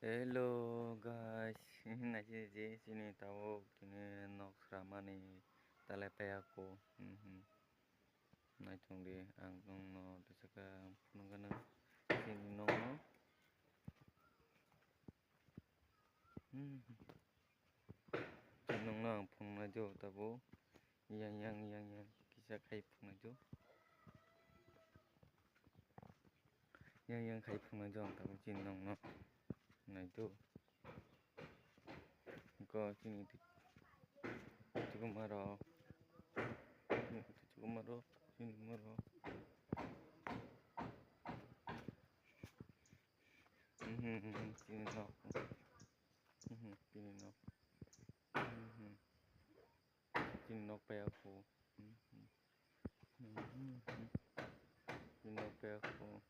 Hello guys, nanti sini tahu kini nok ramani telepe aku. Naitong di angkong no disaka punungana sini no. Tinong nang pung na jo tabo. Yang kisah kai pung na jo. Yang kai pung na jo tabo tinong no. Na itu. Ko sini cukup marah. Cukup marah. Sini marah. Sini nok. Sini nok. Sini nok pe aku. Sini nok pe aku.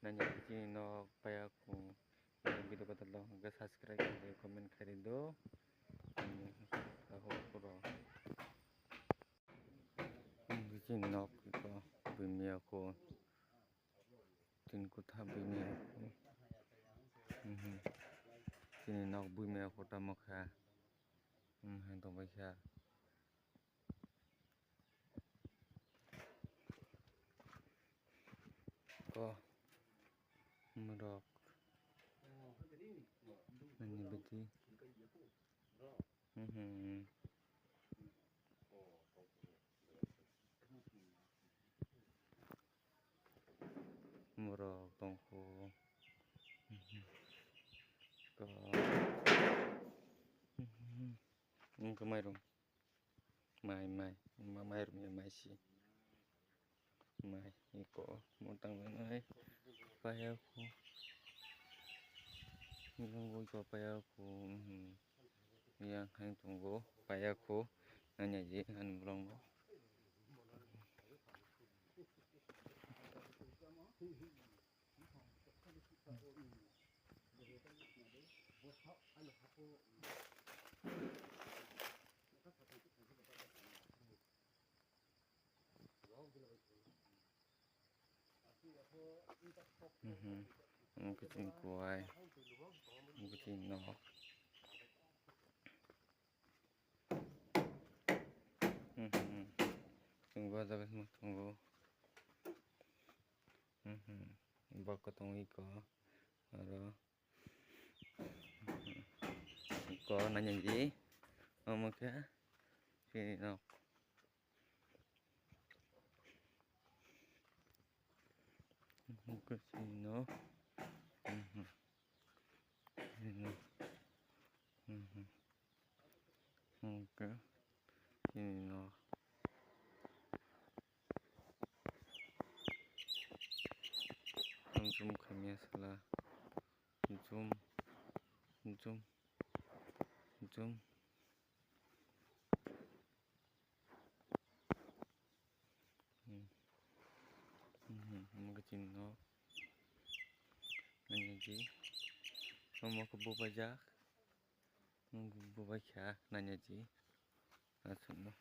Nanya sini nok pe aku. Video ko talo hanggang subscribe dan comment kari do. Tahu pura. Sini nok ko bumi aku. Tin ko tha bumi aku. Sini nok bumi aku tamakha. Hang tong baikha. Ko merok. Nani beti. Merok tongko. Ko. Mai rum. Mai rum ya mai si. Mai iko montang nai paya aku. Nunggu ko paya aku. Yang hang tunggu paya aku nanya je an blong. Kucing kuai. Kucing nok. Tunggu aja semua tunggu. Bak tunggu iko. Aro. Iko nanya ji. Maka sini nok. Ke sini nok. Sini. Oke. Sini nok. Zoom kami salah. Zoom. Mga cino. Nanya ji. Mau ke bubajak. Bubajak nanya ji. Asun.